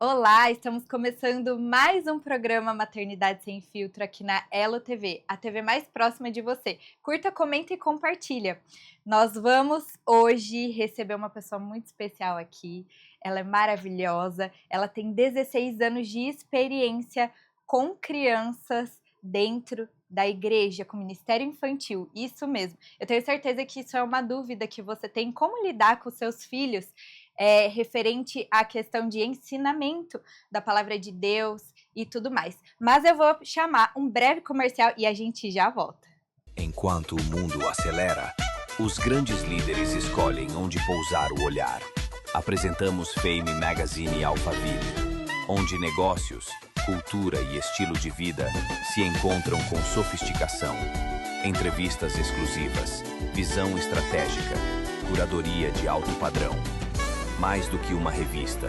Olá, estamos começando mais um programa Maternidade Sem Filtro aqui na Elo TV, a TV mais próxima de você. Curta, comenta e compartilha. Nós vamos hoje receber uma pessoa muito especial aqui. Ela é maravilhosa, ela tem 16 anos de experiência com crianças dentro da igreja, com ministério infantil, isso mesmo. Eu tenho certeza que isso é uma dúvida que você tem, como lidar com seus filhos referente à questão de ensinamento da palavra de Deus e tudo mais. Mas eu vou chamar um breve comercial e a gente já volta. Enquanto o mundo acelera, os grandes líderes escolhem onde pousar o olhar. Apresentamos Fame Magazine Alphaville, onde negócios, cultura e estilo de vida se encontram com sofisticação. Entrevistas exclusivas, visão estratégica, curadoria de alto padrão. Mais do que uma revista,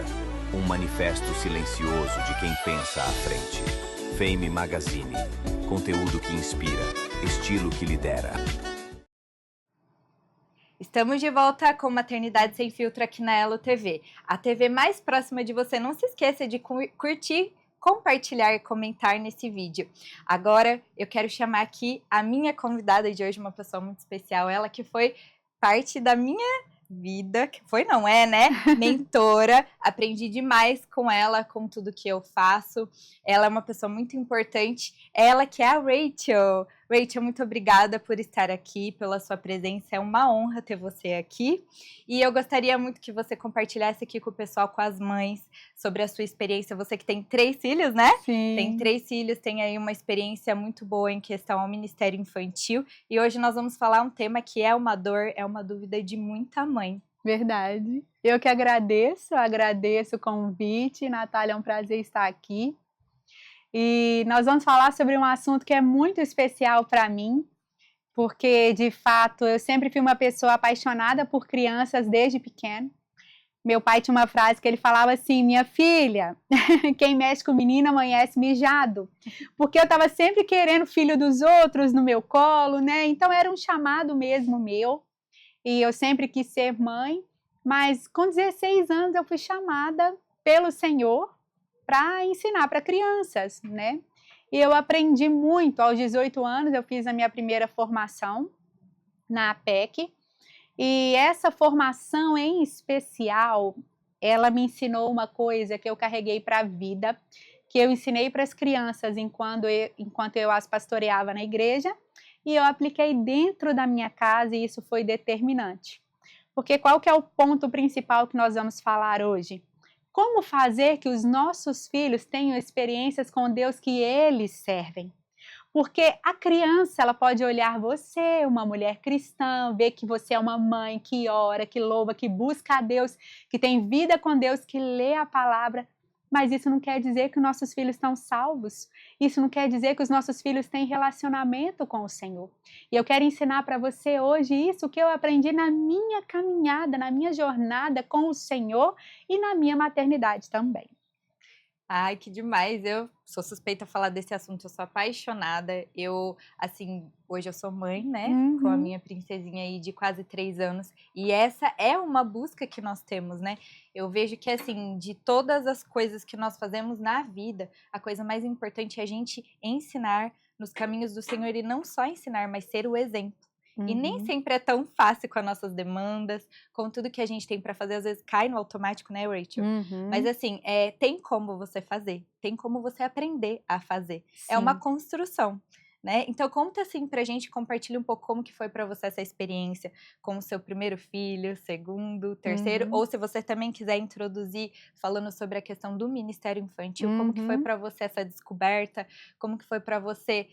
um manifesto silencioso de quem pensa à frente. Fame Magazine, conteúdo que inspira, estilo que lidera. Estamos de volta com Maternidade Sem Filtro aqui na Elo TV, a TV mais próxima de você. Não se esqueça de curtir, compartilhar e comentar nesse vídeo. Agora eu quero chamar aqui a minha convidada de hoje, uma pessoa muito especial, ela que foi parte da minha vida, que foi, não é, né? Mentora, aprendi demais com ela, com tudo que eu faço. Ela é uma pessoa muito importante, ela que é a Rachel. Rachel, muito obrigada por estar aqui, pela sua presença, é uma honra ter você aqui. E eu gostaria muito que você compartilhasse aqui com o pessoal, com as mães, sobre a sua experiência. Você que tem 3 filhos, né? Sim. Tem 3 filhos, tem aí uma experiência muito boa em questão ao Ministério Infantil. E hoje nós vamos falar um tema que é uma dor, é uma dúvida de muita mãe. Verdade. Eu que agradeço o convite. Natália, é um prazer estar aqui. E nós vamos falar sobre um assunto que é muito especial para mim, porque, de fato, eu sempre fui uma pessoa apaixonada por crianças desde pequena. Meu pai tinha uma frase que ele falava assim: minha filha, quem mexe com menino amanhece mijado. Porque eu estava sempre querendo filho dos outros no meu colo, né? Então era um chamado mesmo meu. E eu sempre quis ser mãe. Mas com 16 anos eu fui chamada pelo Senhor para ensinar para crianças, né? E eu aprendi muito. Aos 18 anos eu fiz a minha primeira formação na APEC. E essa formação em especial, ela me ensinou uma coisa que eu carreguei para a vida, que eu ensinei para as crianças enquanto eu as pastoreava na igreja, e eu apliquei dentro da minha casa, e isso foi determinante. Porque qual que é o ponto principal que nós vamos falar hoje? Como fazer que os nossos filhos tenham experiências com Deus que eles servem? Porque a criança, ela pode olhar você, uma mulher cristã, ver que você é uma mãe que ora, que louva, que busca a Deus, que tem vida com Deus, que lê a palavra, mas isso não quer dizer que os nossos filhos estão salvos. Isso não quer dizer que os nossos filhos têm relacionamento com o Senhor. E eu quero ensinar para você hoje isso que eu aprendi na minha caminhada, na minha jornada com o Senhor e na minha maternidade também. Ai, que demais, eu sou suspeita a falar desse assunto, eu sou apaixonada, hoje eu sou mãe, né, com a minha princesinha aí de quase 3 anos, e essa é uma busca que nós temos, né, eu vejo que, assim, de todas as coisas que nós fazemos na vida, a coisa mais importante é a gente ensinar nos caminhos do Senhor, e não só ensinar, mas ser o exemplo. E nem sempre é tão fácil com as nossas demandas, com tudo que a gente tem para fazer, às vezes cai no automático, né, Rachel? Mas assim, tem como você fazer, tem como você aprender a fazer. Sim. É uma construção, né? Então conta assim pra gente, compartilha um pouco como que foi para você essa experiência com o seu primeiro filho, segundo, terceiro, ou se você também quiser introduzir falando sobre a questão do Ministério Infantil, como que foi para você essa descoberta, como que foi para você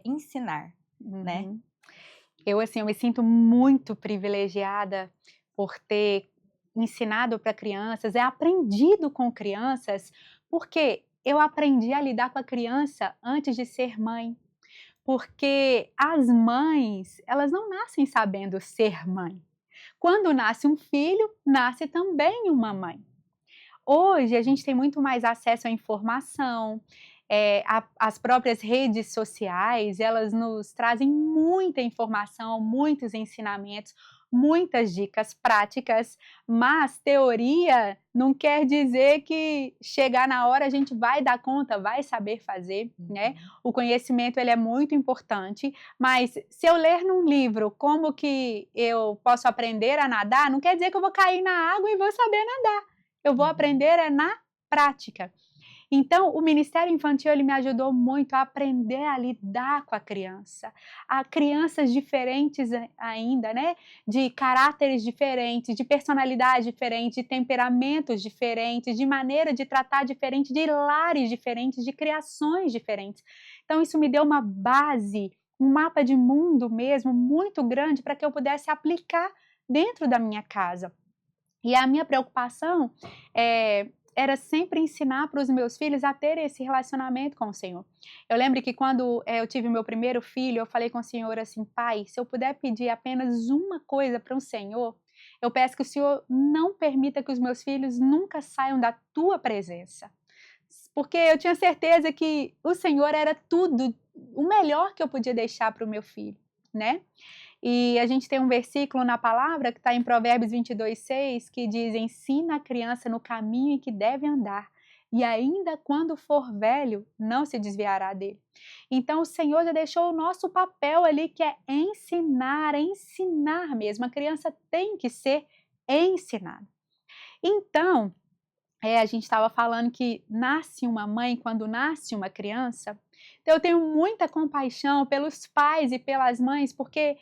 ensinar, né? Eu me sinto muito privilegiada por ter ensinado para crianças, aprendido com crianças, porque eu aprendi a lidar com a criança antes de ser mãe. Porque as mães, elas não nascem sabendo ser mãe. Quando nasce um filho, nasce também uma mãe. Hoje a gente tem muito mais acesso à informação, as próprias redes sociais, elas nos trazem muita informação, muitos ensinamentos, muitas dicas práticas, mas teoria não quer dizer que chegar na hora a gente vai dar conta, vai saber fazer, né? O conhecimento ele é muito importante, mas se eu ler num livro como que eu posso aprender a nadar, não quer dizer que eu vou cair na água e vou saber nadar. Eu vou aprender na prática. Então, o Ministério Infantil ele me ajudou muito a aprender a lidar com a criança. A crianças diferentes ainda, né? De caráteres diferentes, de personalidade diferente, de temperamentos diferentes, de maneira de tratar diferente, de lares diferentes, de criações diferentes. Então, isso me deu uma base, um mapa de mundo mesmo muito grande para que eu pudesse aplicar dentro da minha casa. E a minha preocupação era sempre ensinar para os meus filhos a ter esse relacionamento com o Senhor. Eu lembro que quando eu tive meu primeiro filho, eu falei com o Senhor assim, Pai, se eu puder pedir apenas uma coisa para o Senhor, eu peço que o Senhor não permita que os meus filhos nunca saiam da Tua presença. Porque eu tinha certeza que o Senhor era tudo, o melhor que eu podia deixar para o meu filho, né? E a gente tem um versículo na palavra que está em Provérbios 22:6 que diz: ensina a criança no caminho em que deve andar, e ainda quando for velho, não se desviará dele. Então o Senhor já deixou o nosso papel ali, que é ensinar mesmo. A criança tem que ser ensinada. Então, a gente estava falando que nasce uma mãe quando nasce uma criança. Então eu tenho muita compaixão pelos pais e pelas mães, porque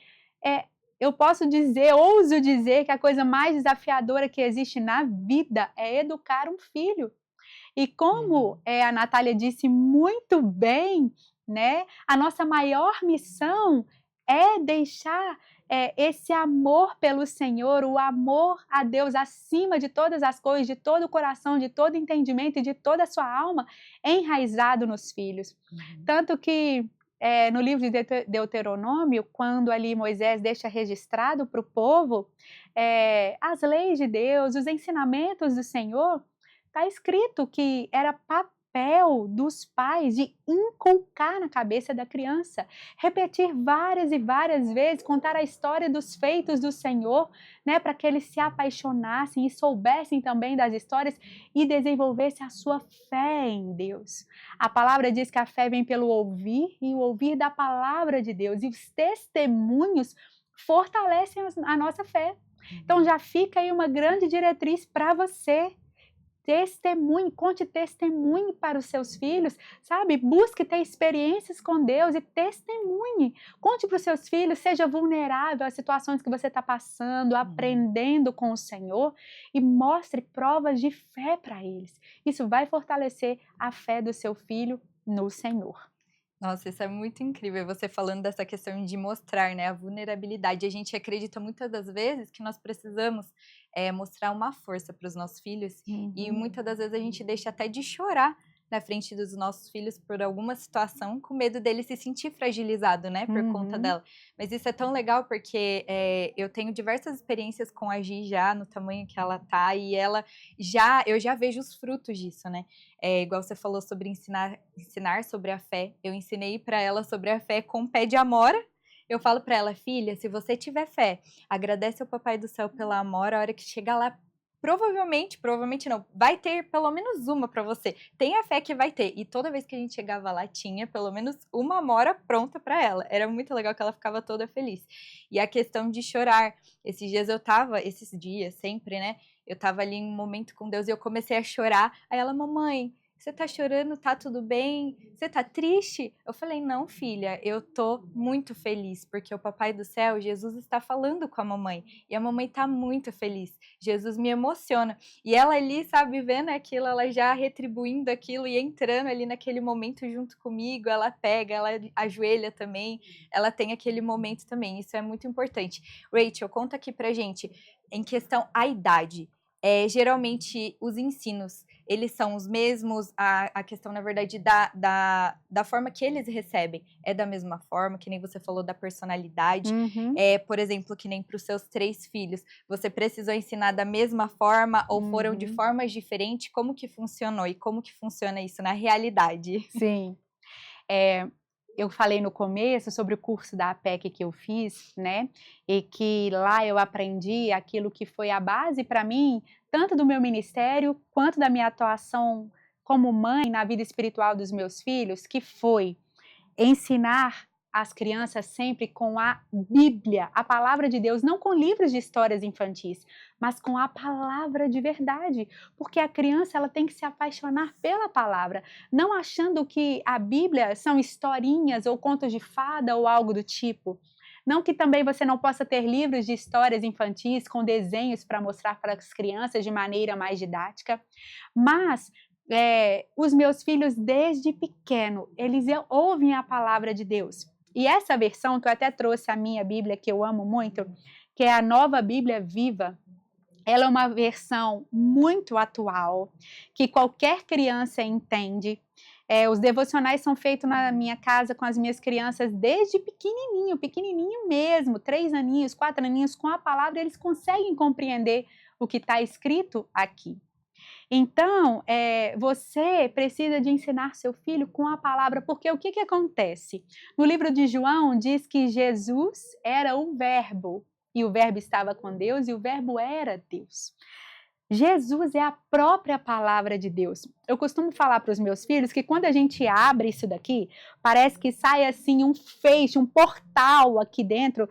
eu posso dizer, ouso dizer que a coisa mais desafiadora que existe na vida é educar um filho. E como a Natália disse muito bem, né, a nossa maior missão é deixar esse amor pelo Senhor, o amor a Deus acima de todas as coisas, de todo o coração, de todo entendimento e de toda a sua alma, enraizado nos filhos. Tanto que no livro de Deuteronômio, quando ali Moisés deixa registrado para o povo as leis de Deus, os ensinamentos do Senhor, está escrito que era papel dos pais de inculcar na cabeça da criança, repetir várias e várias vezes, contar a história dos feitos do Senhor, né, para que eles se apaixonassem e soubessem também das histórias e desenvolvessem a sua fé em Deus. A palavra diz que a fé vem pelo ouvir e o ouvir da palavra de Deus, e os testemunhos fortalecem a nossa fé. Então já fica aí uma grande diretriz para você. Testemunhe, conte testemunhe para os seus filhos, sabe? Busque ter experiências com Deus e testemunhe. Conte para os seus filhos, seja vulnerável às situações que você está passando, aprendendo com o Senhor, e mostre provas de fé para eles. Isso vai fortalecer a fé do seu filho no Senhor. Nossa, isso é muito incrível, você falando dessa questão de mostrar, né, a vulnerabilidade. A gente acredita muitas das vezes que nós precisamos mostrar uma força para os nossos filhos, e muitas das vezes a gente deixa até de chorar na frente dos nossos filhos por alguma situação, com medo dele se sentir fragilizado, né, por conta dela. Mas isso é tão legal porque eu tenho diversas experiências com a Gi já, no tamanho que ela tá, e eu já vejo os frutos disso, né. Igual você falou sobre ensinar sobre a fé, eu ensinei para ela sobre a fé com pé de amora. Eu falo para ela, filha, se você tiver fé, agradece ao Papai do Céu pela amora, a hora que chegar lá, provavelmente não, vai ter pelo menos uma para você. Tenha fé que vai ter. E toda vez que a gente chegava lá, tinha pelo menos uma amora pronta para ela. Era muito legal que ela ficava toda feliz. E a questão de chorar. Esses dias, sempre, né? Eu tava ali em um momento com Deus e eu comecei a chorar. Aí ela, mamãe, você tá chorando, tá tudo bem? Você tá triste? Eu falei, não, filha, eu tô muito feliz, porque o Papai do Céu, Jesus, está falando com a mamãe, e a mamãe tá muito feliz. Jesus me emociona. E ela ali, sabe, vendo aquilo, ela já retribuindo aquilo e entrando ali naquele momento junto comigo, ela pega, ela ajoelha também, ela tem aquele momento também, isso é muito importante. Rachel, conta aqui pra gente, em questão à idade, geralmente os ensinos, eles são os mesmos, a questão, na verdade, da forma que eles recebem é da mesma forma, que nem você falou da personalidade. Por exemplo, que nem para os seus 3 filhos, você precisou ensinar da mesma forma ou foram de formas diferentes? Como que funcionou e como que funciona isso na realidade? Sim. eu falei no começo sobre o curso da APEC que eu fiz, né? E que lá eu aprendi aquilo que foi a base para mim, tanto do meu ministério quanto da minha atuação como mãe na vida espiritual dos meus filhos, que foi ensinar as crianças sempre com a Bíblia, a palavra de Deus, não com livros de histórias infantis, mas com a palavra de verdade, porque a criança ela tem que se apaixonar pela palavra, não achando que a Bíblia são historinhas ou contos de fada ou algo do tipo. Não que também você não possa ter livros de histórias infantis com desenhos para mostrar para as crianças de maneira mais didática, mas os meus filhos desde pequeno, eles ouvem a palavra de Deus. E essa versão que eu até trouxe a minha Bíblia, que eu amo muito, que é a Nova Bíblia Viva, ela é uma versão muito atual, que qualquer criança entende. Os devocionais são feitos na minha casa com as minhas crianças desde pequenininho, pequenininho mesmo, 3 aninhos, 4 aninhos, com a palavra, eles conseguem compreender o que está escrito aqui. Então, você precisa de ensinar seu filho com a palavra, porque o que acontece? No livro de João diz que Jesus era o verbo, e o verbo estava com Deus, e o verbo era Deus. Jesus é a própria palavra de Deus. Eu costumo falar para os meus filhos que quando a gente abre isso daqui, parece que sai assim um feixe, um portal aqui dentro,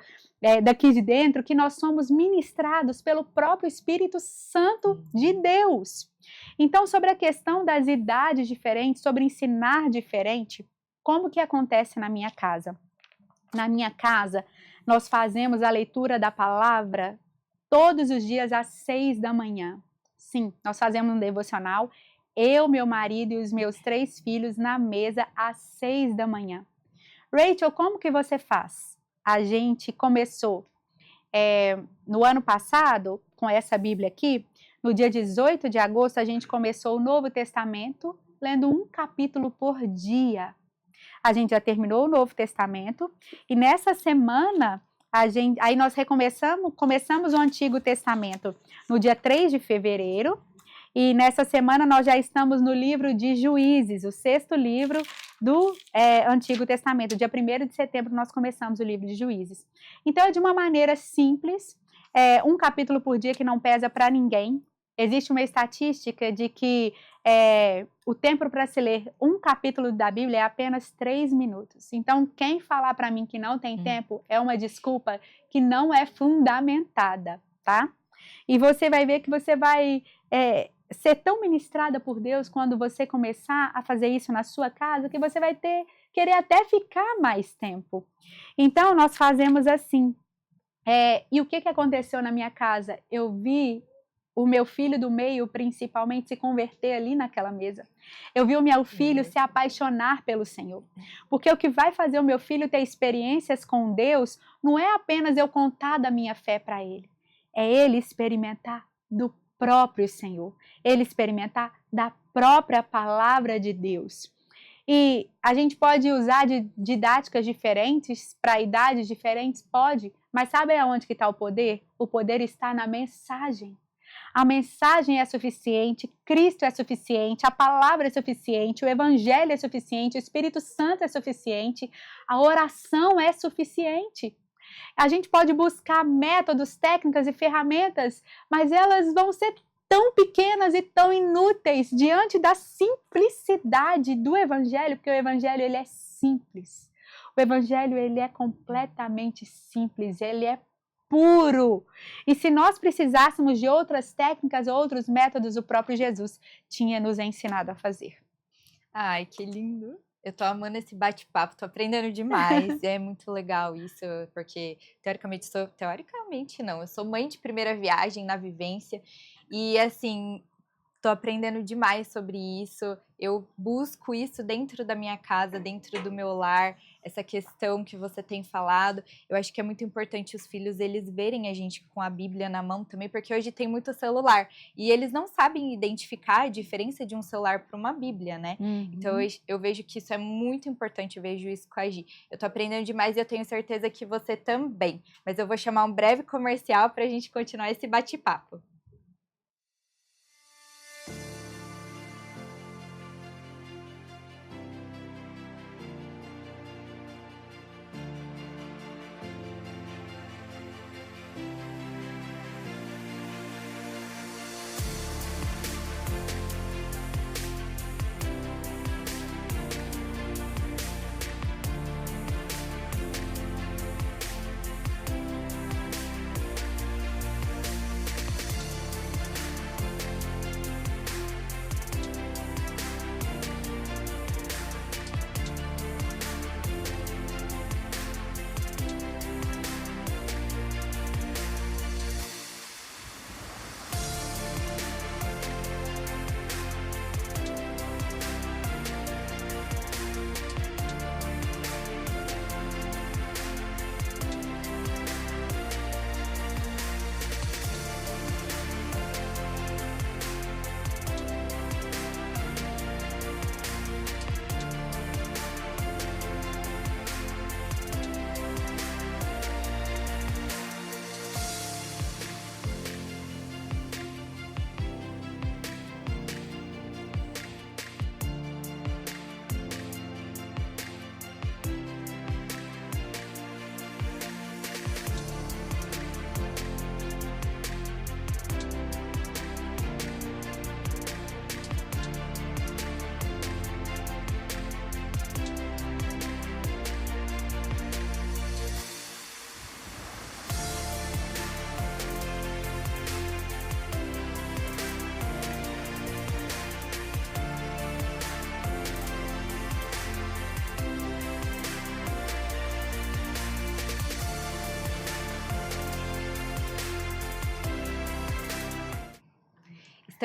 daqui de dentro, que nós somos ministrados pelo próprio Espírito Santo de Deus. Então, sobre a questão das idades diferentes, sobre ensinar diferente, como que acontece na minha casa? Na minha casa, nós fazemos a leitura da palavra todos os dias às 6 da manhã. Sim, nós fazemos um devocional, eu, meu marido e os meus 3 filhos na mesa às 6 da manhã. Rachel, como que você faz? A gente começou no ano passado, com essa Bíblia aqui, no dia 18 de agosto, a gente começou o Novo Testamento, lendo um capítulo por dia. A gente já terminou o Novo Testamento, e nessa semana, aí nós começamos o Antigo Testamento no dia 3 de fevereiro, e nessa semana nós já estamos no livro de Juízes, o 6º livro do Antigo Testamento. Dia 1º de setembro nós começamos o livro de Juízes. Então é de uma maneira simples, um capítulo por dia que não pesa para ninguém. Existe uma estatística de que o tempo para se ler um capítulo da Bíblia é apenas 3 minutos. Então, quem falar para mim que não tem tempo é uma desculpa que não é fundamentada, tá? E você vai ver que você vai ser tão ministrada por Deus quando você começar a fazer isso na sua casa, que você vai querer até ficar mais tempo. Então, nós fazemos assim. E o que aconteceu na minha casa? Eu vi o meu filho do meio, principalmente, se converter ali naquela mesa. Eu vi o meu filho se apaixonar pelo Senhor. Porque o que vai fazer o meu filho ter experiências com Deus não é apenas eu contar da minha fé para ele. É ele experimentar do próprio Senhor. Ele experimentar da própria palavra de Deus. E a gente pode usar de didáticas diferentes para idades diferentes? Pode. Mas sabe aonde que está o poder? O poder está na mensagem. A mensagem é suficiente, Cristo é suficiente, a palavra é suficiente, o Evangelho é suficiente, o Espírito Santo é suficiente, a oração é suficiente. A gente pode buscar métodos, técnicas e ferramentas, mas elas vão ser tão pequenas e tão inúteis diante da simplicidade do Evangelho, porque o Evangelho ele é simples. O Evangelho ele é completamente simples, ele é puro. E se nós precisássemos de outras técnicas, outros métodos, o próprio Jesus tinha nos ensinado a fazer. Ai, que lindo! Eu tô amando esse bate-papo, tô aprendendo demais. É muito legal isso, porque teoricamente não, eu sou mãe de primeira viagem na vivência e assim, tô aprendendo demais sobre isso. Eu busco isso dentro da minha casa, dentro do meu lar, essa questão que você tem falado. Eu acho que é muito importante os filhos, eles verem a gente com a Bíblia na mão também, porque hoje tem muito celular e eles não sabem identificar a diferença de um celular para uma Bíblia, né? Então eu vejo que isso é muito importante, eu vejo isso com a Gi. Eu tô aprendendo demais e eu tenho certeza que você também. Mas eu vou chamar um breve comercial para a gente continuar esse bate-papo.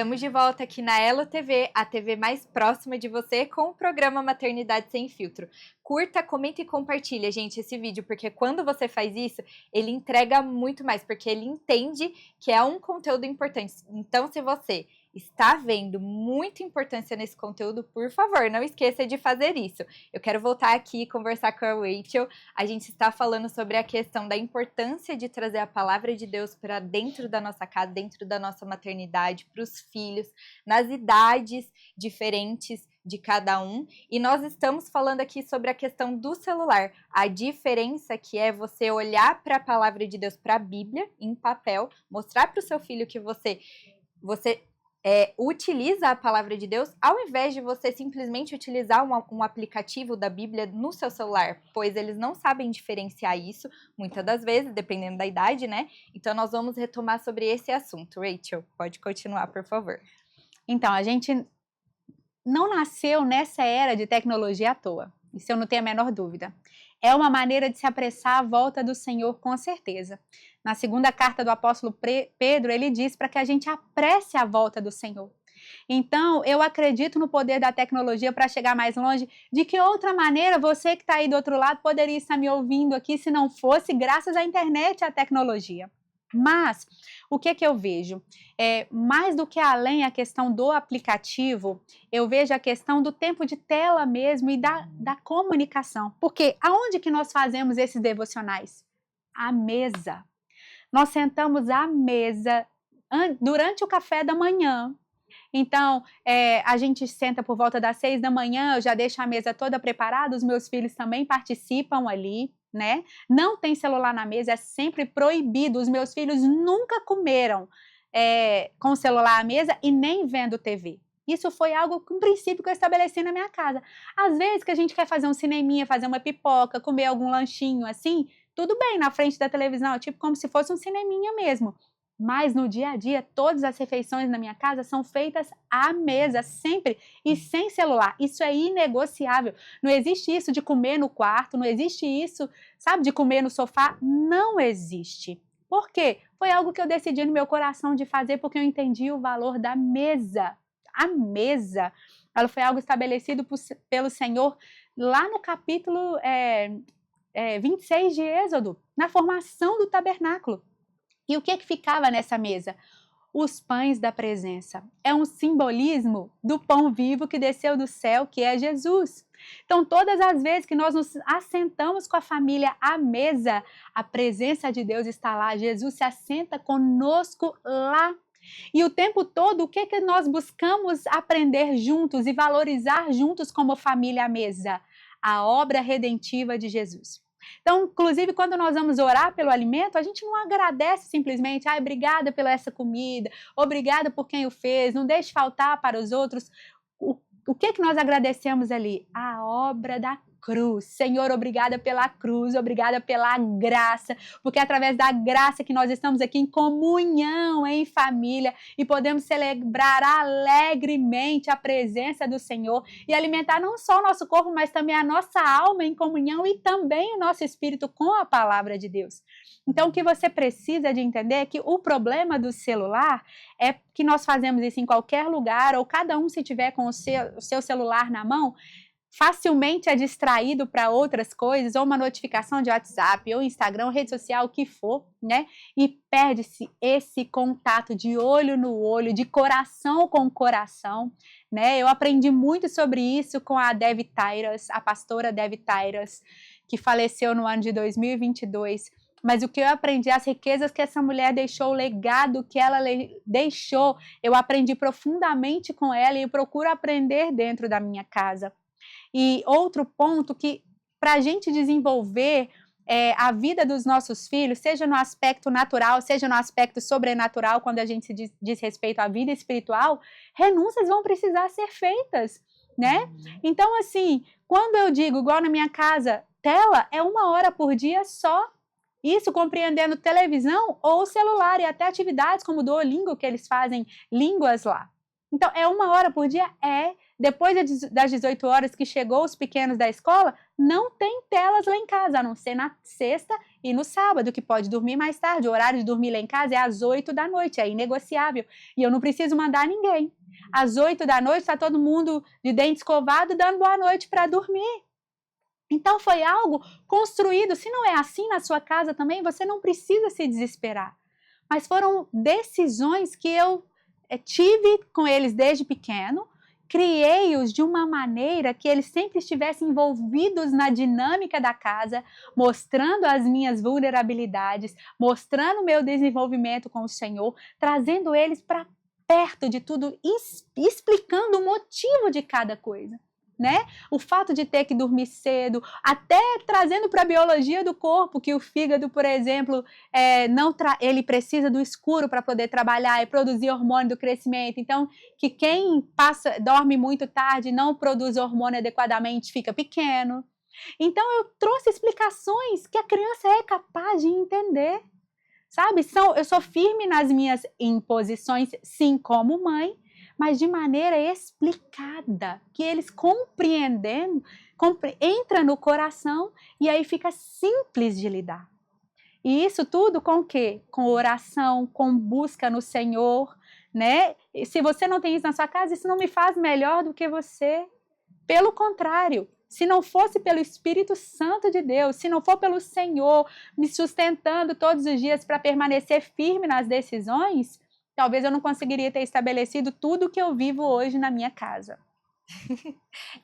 Estamos de volta aqui na Elo TV, a TV mais próxima de você, com o programa Maternidade Sem Filtro. Curta, comenta e compartilha, gente, esse vídeo, porque quando você faz isso, ele entrega muito mais, porque ele entende que é um conteúdo importante. Então, se você está vendo muita importância nesse conteúdo, por favor, não esqueça de fazer isso. Eu quero voltar aqui e conversar com a Rachel. A gente está falando sobre a questão da importância de trazer a palavra de Deus para dentro da nossa casa, dentro da nossa maternidade, para os filhos, nas idades diferentes de cada um. E nós estamos falando aqui sobre a questão do celular. A diferença que é você olhar para a palavra de Deus, para a Bíblia, em papel, mostrar para o seu filho que você utiliza a palavra de Deus, ao invés de você simplesmente utilizar um aplicativo da Bíblia no seu celular, pois eles não sabem diferenciar isso, muitas das vezes, dependendo da idade, né? Então, nós vamos retomar sobre esse assunto. Rachel, pode continuar, por favor. Então, a gente não nasceu nessa era de tecnologia à toa, isso eu não tenho a menor dúvida. É uma maneira de se apressar a volta do Senhor, com certeza. Na segunda carta do apóstolo Pedro, ele diz para que a gente apresse a volta do Senhor. Então, eu acredito no poder da tecnologia para chegar mais longe. De que outra maneira você que está aí do outro lado poderia estar me ouvindo aqui se não fosse graças à internet e à tecnologia? Mas, o que eu vejo? Mais do que além a questão do aplicativo, eu vejo a questão do tempo de tela mesmo e da comunicação. Porque aonde que nós fazemos esses devocionais? À mesa. Nós sentamos à mesa durante o café da manhã. Então, a gente senta por volta das 6 da manhã, eu já deixo a mesa toda preparada, os meus filhos também participam ali, né? Não tem celular na mesa, é sempre proibido. Os meus filhos nunca comeram com o celular à mesa e nem vendo TV. Isso foi algo, um princípio que eu estabeleci na minha casa. Às vezes que a gente quer fazer um cineminha, fazer uma pipoca, comer algum lanchinho assim, tudo bem, na frente da televisão, tipo como se fosse um cineminha mesmo. Mas no dia a dia, todas as refeições na minha casa são feitas à mesa, sempre, e sem celular. Isso é inegociável. Não existe isso de comer no quarto, não existe isso, sabe, de comer no sofá. Não existe. Por quê? Foi algo que eu decidi no meu coração de fazer, porque eu entendi o valor da mesa. A mesa, ela foi algo estabelecido pelo Senhor lá no capítulo 26 de Êxodo, na formação do tabernáculo. E o que ficava nessa mesa? Os pães da presença. É um simbolismo do pão vivo que desceu do céu, que é Jesus. Então, todas as vezes que nós nos assentamos com a família à mesa, a presença de Deus está lá. Jesus se assenta conosco lá. E o tempo todo, o que nós buscamos aprender juntos e valorizar juntos como família à mesa? A obra redentiva de Jesus. Então, inclusive, quando nós vamos orar pelo alimento, a gente não agradece simplesmente, obrigada pela essa comida, obrigada por quem o fez, não deixe faltar para os outros. O que nós agradecemos ali? A obra da cruz. Senhor, obrigada pela cruz, obrigada pela graça, porque é através da graça que nós estamos aqui em comunhão, em família, e podemos celebrar alegremente a presença do Senhor e alimentar não só o nosso corpo, mas também a nossa alma em comunhão e também o nosso espírito com a palavra de Deus. Então, o que você precisa de entender é que o problema do celular é que nós fazemos isso em qualquer lugar, ou cada um, se tiver com o seu celular na mão, facilmente é distraído para outras coisas, ou uma notificação de WhatsApp, ou Instagram, ou rede social, o que for, né? E perde-se esse contato de olho no olho, de coração com coração, né? Eu aprendi muito sobre isso com a Dev Tyrus, a pastora Dev Tyrus, que faleceu no ano de 2022. Mas o que eu aprendi, as riquezas que essa mulher deixou, o legado que ela deixou, eu aprendi profundamente com ela e eu procuro aprender dentro da minha casa. E outro ponto que, para a gente desenvolver a vida dos nossos filhos, seja no aspecto natural, seja no aspecto sobrenatural, quando a gente se diz respeito à vida espiritual, renúncias vão precisar ser feitas, né? Então, assim, quando eu digo, igual na minha casa, tela é 1 hora por dia só. Isso compreendendo televisão ou celular e até atividades como o Duolingo, que eles fazem línguas lá. Então, é 1 hora por dia? Depois das 18 horas que chegou os pequenos da escola, não tem telas lá em casa, a não ser na sexta e no sábado, que pode dormir mais tarde. O horário de dormir lá em casa é às 8 da noite, é inegociável. E eu não preciso mandar ninguém. Às 8 da noite está todo mundo de dente escovado dando boa noite para dormir. Então foi algo construído. Se não é assim na sua casa também, você não precisa se desesperar. Mas foram decisões que eu tive com eles desde pequeno, criei-os de uma maneira que eles sempre estivessem envolvidos na dinâmica da casa, mostrando as minhas vulnerabilidades, mostrando o meu desenvolvimento com o Senhor, trazendo eles para perto de tudo, explicando o motivo de cada coisa. Né? O fato de ter que dormir cedo, até trazendo para a biologia do corpo, que o fígado, por exemplo, ele precisa do escuro para poder trabalhar e produzir hormônio do crescimento. Então, que quem dorme muito tarde, não produz hormônio adequadamente, fica pequeno. Então, eu trouxe explicações que a criança é capaz de entender. Sabe? Eu sou firme nas minhas imposições, sim, como mãe, mas de maneira explicada, que eles compreendendo, entra no coração e aí fica simples de lidar. E isso tudo com o quê? Com oração, com busca no Senhor, né? E se você não tem isso na sua casa, isso não me faz melhor do que você. Pelo contrário, se não fosse pelo Espírito Santo de Deus, se não for pelo Senhor me sustentando todos os dias para permanecer firme nas decisões, talvez eu não conseguiria ter estabelecido tudo que eu vivo hoje na minha casa.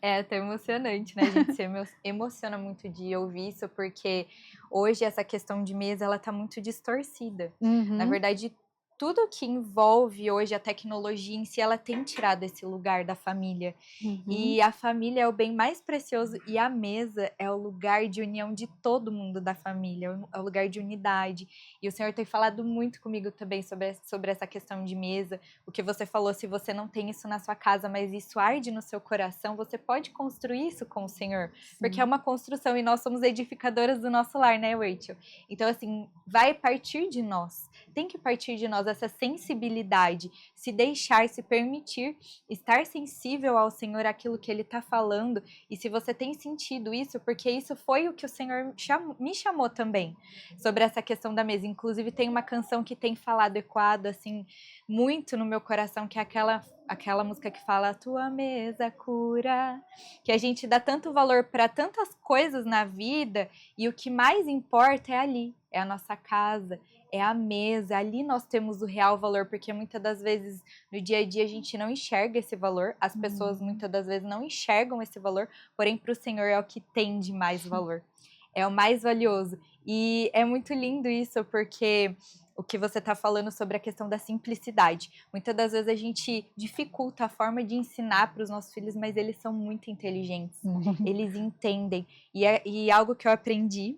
É até emocionante, né? A gente se emociona muito de ouvir isso, porque hoje essa questão de mesa, ela tá muito distorcida. Uhum. Na verdade, tudo que envolve hoje a tecnologia em si, ela tem tirado esse lugar da família. Uhum. E a família é o bem mais precioso e a mesa é o lugar de união de todo mundo da família, é o lugar de unidade. E o Senhor tem falado muito comigo também sobre essa questão de mesa. O que você falou, se você não tem isso na sua casa, mas isso arde no seu coração, você pode construir isso com o Senhor. Sim. Porque é uma construção e nós somos edificadoras do nosso lar, né, Rachel? Então, assim, vai partir de nós. Tem que partir de nós essa sensibilidade, se deixar, se permitir, estar sensível ao Senhor, aquilo que Ele está falando. E se você tem sentido isso, porque isso foi o que o Senhor me chamou também, sobre essa questão da mesa. Inclusive tem uma canção que tem falado ecoado, assim, muito no meu coração, que é aquela música que fala: a tua mesa cura, que a gente dá tanto valor para tantas coisas na vida e o que mais importa é ali, é a nossa casa, é a mesa, ali nós temos o real valor, porque muitas das vezes no dia a dia a gente não enxerga esse valor, as pessoas muitas das vezes não enxergam esse valor, porém para o Senhor é o que tem de mais valor, é o mais valioso. E é muito lindo isso, porque o que você está falando sobre a questão da simplicidade. Muitas das vezes a gente dificulta a forma de ensinar para os nossos filhos, mas eles são muito inteligentes, eles entendem. E algo que eu aprendi,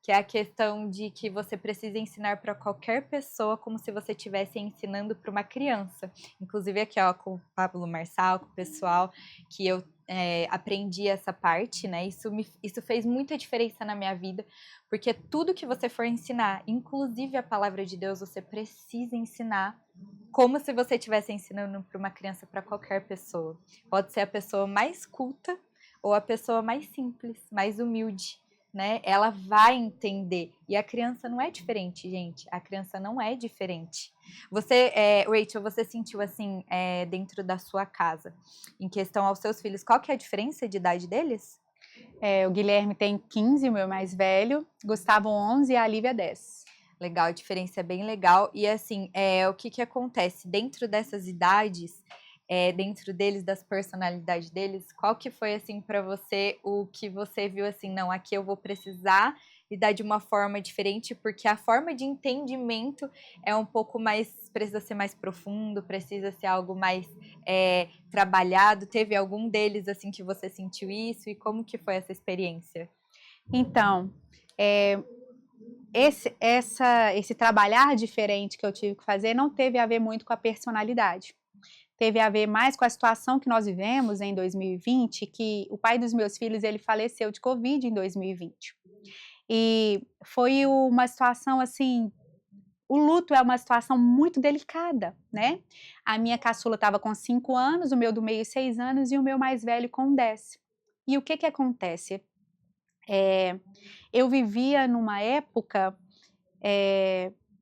que é a questão de que você precisa ensinar para qualquer pessoa como se você estivesse ensinando para uma criança. Inclusive aqui, ó, com o Pablo Marçal, com o pessoal, que eu aprendi essa parte, né? Isso fez muita diferença na minha vida, porque tudo que você for ensinar, inclusive a palavra de Deus, você precisa ensinar como se você estivesse ensinando para uma criança, para qualquer pessoa. Pode ser a pessoa mais culta ou a pessoa mais simples, mais humilde, né? Ela vai entender. E a criança não é diferente, gente. A criança não é diferente. Você, Rachel, você sentiu assim, dentro da sua casa, em questão aos seus filhos, qual que é a diferença de idade deles? O Guilherme tem 15, o meu mais velho, Gustavo 11 e a Lívia 10. Legal, a diferença é bem legal. E assim, o que acontece dentro dessas idades, dentro deles, das personalidades deles, qual que foi assim para você o que você viu assim, não, aqui eu vou precisar lidar de uma forma diferente, porque a forma de entendimento é um pouco mais, precisa ser mais profundo, precisa ser algo mais trabalhado. Teve algum deles assim que você sentiu isso, e como que foi essa experiência? Então, esse trabalhar diferente que eu tive que fazer não teve a ver muito com a personalidade. Teve a ver mais com a situação que nós vivemos em 2020, que o pai dos meus filhos, ele faleceu de Covid em 2020. E foi uma situação, assim, o luto é uma situação muito delicada, né? A minha caçula estava com 5 anos, o meu do meio 6 anos e o meu mais velho com 10. E o que acontece? Eu vivia numa época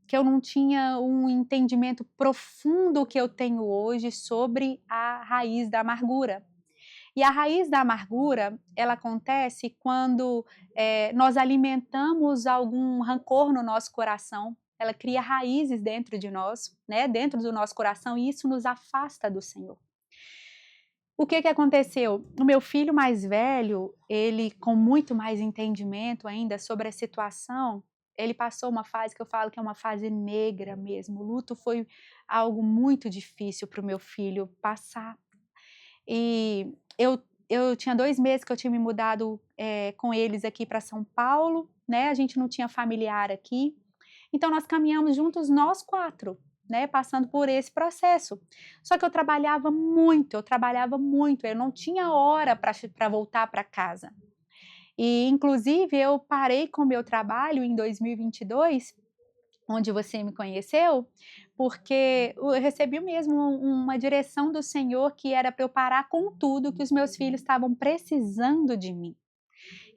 que eu não tinha um entendimento profundo que eu tenho hoje sobre a raiz da amargura. E a raiz da amargura, ela acontece quando nós alimentamos algum rancor no nosso coração. Ela cria raízes dentro de nós, né, dentro do nosso coração, e isso nos afasta do Senhor. O que aconteceu? O meu filho mais velho, ele com muito mais entendimento ainda sobre a situação, ele passou uma fase que eu falo que é uma fase negra mesmo. O luto foi algo muito difícil para o meu filho passar. E eu tinha 2 meses que eu tinha me mudado com eles aqui para São Paulo, né? A gente não tinha familiar aqui. Então nós caminhamos juntos nós 4, né? Passando por esse processo. Só que eu trabalhava muito, eu não tinha hora para voltar para casa. E inclusive eu parei com o meu trabalho em 2022, onde você me conheceu, porque eu recebi mesmo uma direção do Senhor que era para eu parar com tudo, que os meus filhos estavam precisando de mim.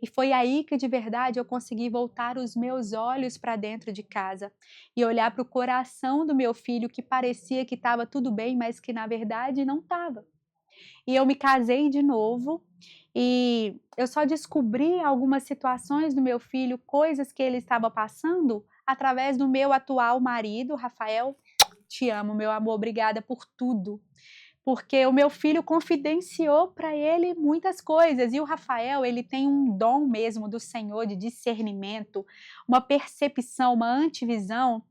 E foi aí que de verdade eu consegui voltar os meus olhos para dentro de casa e olhar para o coração do meu filho, que parecia que estava tudo bem, mas que na verdade não estava. E eu me casei de novo e eu só descobri algumas situações do meu filho, coisas que ele estava passando, através do meu atual marido, Rafael. Te amo, meu amor, obrigada por tudo. Porque o meu filho confidenciou para ele muitas coisas. E o Rafael, ele tem um dom mesmo do Senhor de discernimento, uma percepção, uma antevisão,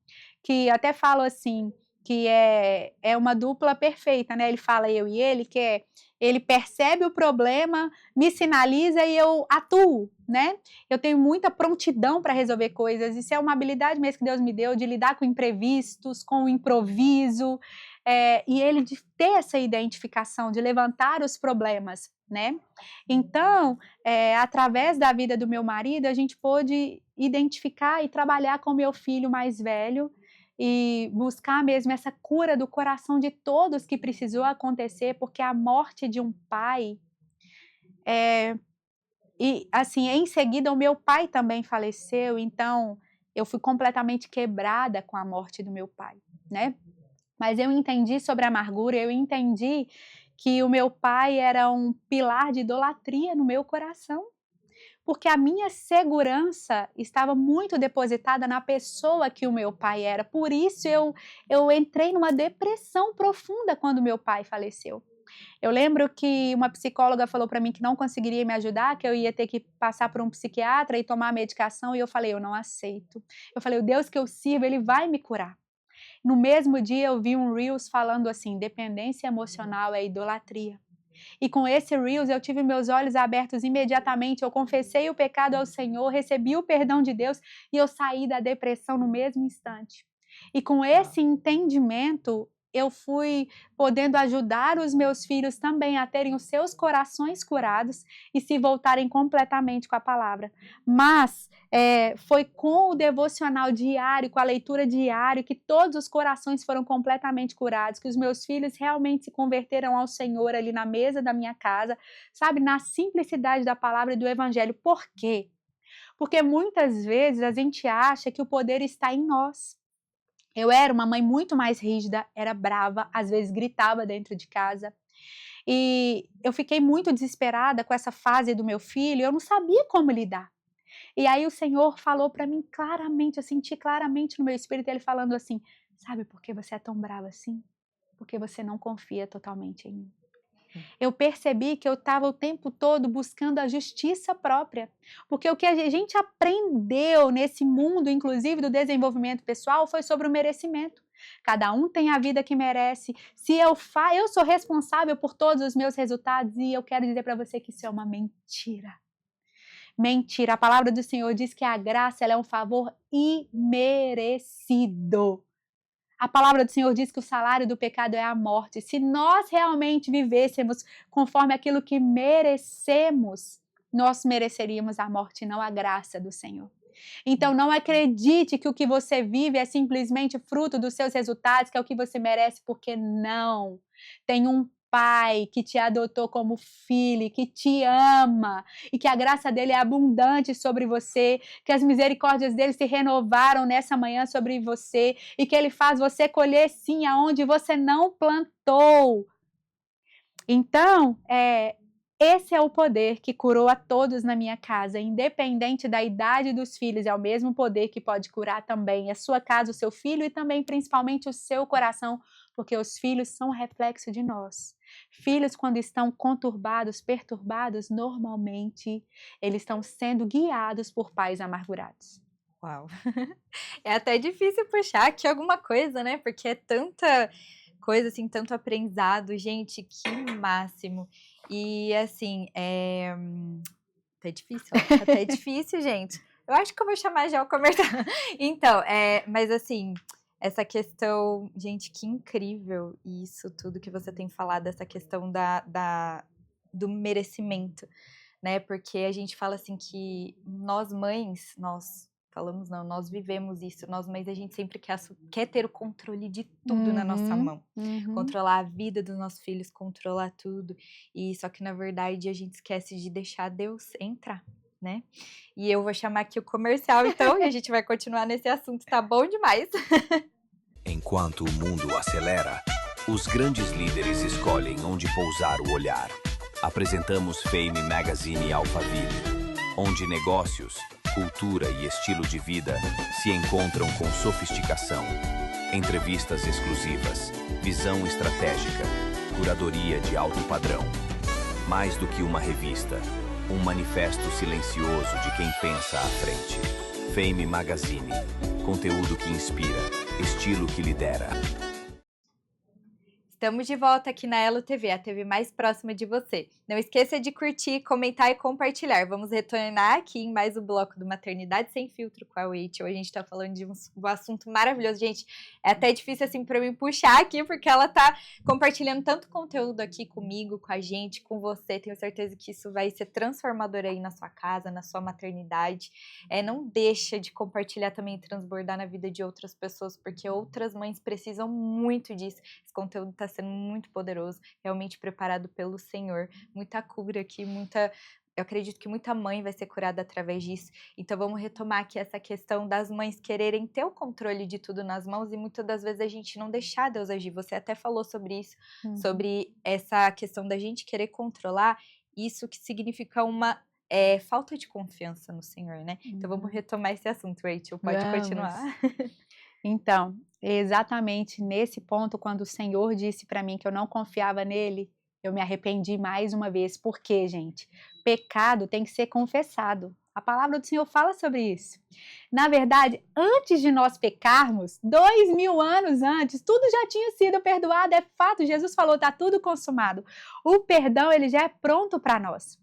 que até falo assim, que é uma dupla perfeita, né? Ele fala eu e ele, que ele percebe o problema, me sinaliza e eu atuo, né? Eu tenho muita prontidão para resolver coisas. Isso é uma habilidade mesmo que Deus me deu, de lidar com imprevistos, com o improviso, e ele de ter essa identificação, de levantar os problemas, né? Então, através da vida do meu marido, a gente pôde identificar e trabalhar com o meu filho mais velho, e buscar mesmo essa cura do coração de todos que precisou acontecer, porque a morte de um pai, e assim, em seguida o meu pai também faleceu, então eu fui completamente quebrada com a morte do meu pai, né? Mas eu entendi sobre a amargura, eu entendi que o meu pai era um pilar de idolatria no meu coração, porque a minha segurança estava muito depositada na pessoa que o meu pai era. Por isso eu entrei numa depressão profunda quando meu pai faleceu. Eu lembro que uma psicóloga falou para mim que não conseguiria me ajudar, que eu ia ter que passar por um psiquiatra e tomar medicação, e eu falei, eu não aceito. Eu falei, o Deus que eu sirvo, ele vai me curar. No mesmo dia eu vi um Reels falando assim, dependência emocional é idolatria. E com esse Reels eu tive meus olhos abertos imediatamente, eu confessei o pecado ao Senhor, recebi o perdão de Deus e eu saí da depressão no mesmo instante. E com esse entendimento, eu fui podendo ajudar os meus filhos também a terem os seus corações curados e se voltarem completamente com a palavra. Mas foi com o devocional diário, com a leitura diária, que todos os corações foram completamente curados, que os meus filhos realmente se converteram ao Senhor ali na mesa da minha casa, sabe, na simplicidade da palavra e do evangelho. Por quê? Porque muitas vezes a gente acha que o poder está em nós. Eu era uma mãe muito mais rígida, era brava, às vezes gritava dentro de casa. E eu fiquei muito desesperada com essa fase do meu filho, eu não sabia como lidar. E aí o Senhor falou para mim claramente, eu senti claramente no meu espírito ele falando assim, sabe por que você é tão brava assim? Porque você não confia totalmente em mim. Eu percebi que eu estava o tempo todo buscando a justiça própria, porque o que a gente aprendeu nesse mundo, inclusive do desenvolvimento pessoal, foi sobre o merecimento. Cada um tem a vida que merece. Se eu sou responsável por todos os meus resultados, e eu quero dizer para você que isso é uma mentira. Mentira. A palavra do Senhor diz que a graça ela é um favor imerecido. A palavra do Senhor diz que o salário do pecado é a morte. Se nós realmente vivêssemos conforme aquilo que merecemos, nós mereceríamos a morte e não a graça do Senhor. Então não acredite que o que você vive é simplesmente fruto dos seus resultados, que é o que você merece, porque não. Tem um Pai que te adotou como filho, que te ama e que a graça dele é abundante sobre você, que as misericórdias dele se renovaram nessa manhã sobre você e que ele faz você colher sim aonde você não plantou. Então, esse é o poder que curou a todos na minha casa, independente da idade dos filhos, é o mesmo poder que pode curar também a sua casa, o seu filho e também principalmente o seu coração, porque os filhos são reflexo de nós. Filhos, quando estão conturbados, perturbados, normalmente eles estão sendo guiados por pais amargurados. Uau! É até difícil puxar aqui alguma coisa, né? Porque é tanta coisa, assim, tanto aprendizado, gente, que máximo. E, assim, tá difícil, ó. Tá até difícil, gente. Eu acho que eu vou chamar já o comercial. Então, mas assim, essa questão, gente, que incrível isso tudo que você tem falado, essa questão do merecimento, né? Porque a gente fala assim que nós mães, nós vivemos isso, nós mães, a gente sempre quer ter o controle de tudo na nossa mão. Controlar a vida dos nossos filhos, controlar tudo. E só que, na verdade, a gente esquece de deixar Deus entrar, né? E eu vou chamar aqui o comercial, então, e a gente vai continuar nesse assunto, tá bom demais. Enquanto o mundo acelera, os grandes líderes escolhem onde pousar o olhar. Apresentamos Fame Magazine Alphaville, onde negócios, cultura e estilo de vida se encontram com sofisticação. Entrevistas exclusivas, visão estratégica, curadoria de alto padrão. Mais do que uma revista, um manifesto silencioso de quem pensa à frente. Fame Magazine, conteúdo que inspira, estilo que lidera. Estamos de volta aqui na Elo TV, a TV mais próxima de você. Não esqueça de curtir, comentar e compartilhar. Vamos retornar aqui em mais um bloco do Maternidade Sem Filtro com a Rachel. A gente está falando de um assunto maravilhoso. Gente, é até difícil assim para mim puxar aqui, porque ela tá compartilhando tanto conteúdo aqui comigo, com a gente, com você. Tenho certeza que isso vai ser transformador aí na sua casa, na sua maternidade. Não deixa de compartilhar também e transbordar na vida de outras pessoas, porque outras mães precisam muito disso. Esse conteúdo está sendo muito poderoso, realmente preparado pelo Senhor. Muita cura aqui, eu acredito que muita mãe vai ser curada através disso. Então vamos retomar aqui essa questão das mães quererem ter o controle de tudo nas mãos e muitas das vezes a gente não deixar Deus agir. Você até falou sobre isso, sobre essa questão da gente querer controlar, isso que significa uma falta de confiança no Senhor, né? Então vamos retomar esse assunto, Rachel, pode continuar. Então, exatamente nesse ponto, quando o Senhor disse para mim que eu não confiava nele, eu me arrependi mais uma vez. Por quê, gente? Pecado tem que ser confessado. A palavra do Senhor fala sobre isso. Na verdade, antes de nós pecarmos, 2000 anos antes, tudo já tinha sido perdoado, é fato. Jesus falou, está tudo consumado. O perdão, ele já é pronto para nós.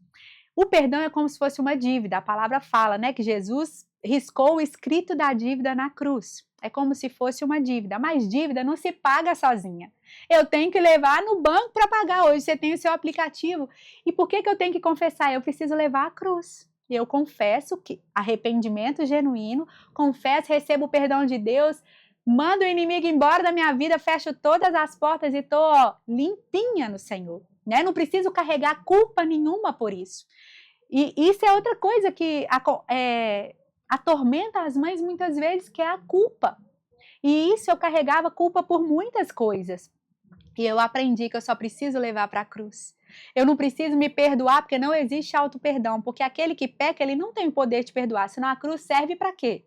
O perdão é como se fosse uma dívida. A palavra fala, né, que Jesus riscou o escrito da dívida na cruz. É como se fosse uma dívida, mas dívida não se paga sozinha. Eu tenho que levar no banco para pagar. Hoje você tem o seu aplicativo. E por que eu tenho que confessar? Eu preciso levar a cruz. Eu confesso que arrependimento genuíno, confesso, recebo o perdão de Deus, mando o inimigo embora da minha vida, fecho todas as portas e estou limpinha no Senhor. Né? Não preciso carregar culpa nenhuma por isso. E isso é outra coisa que atormenta as mães muitas vezes, que é a culpa. E isso eu carregava culpa por muitas coisas. E eu aprendi que eu só preciso levar para a cruz. Eu não preciso me perdoar, porque não existe auto-perdão. Porque aquele que peca, ele não tem o poder de perdoar. Senão a cruz serve para quê?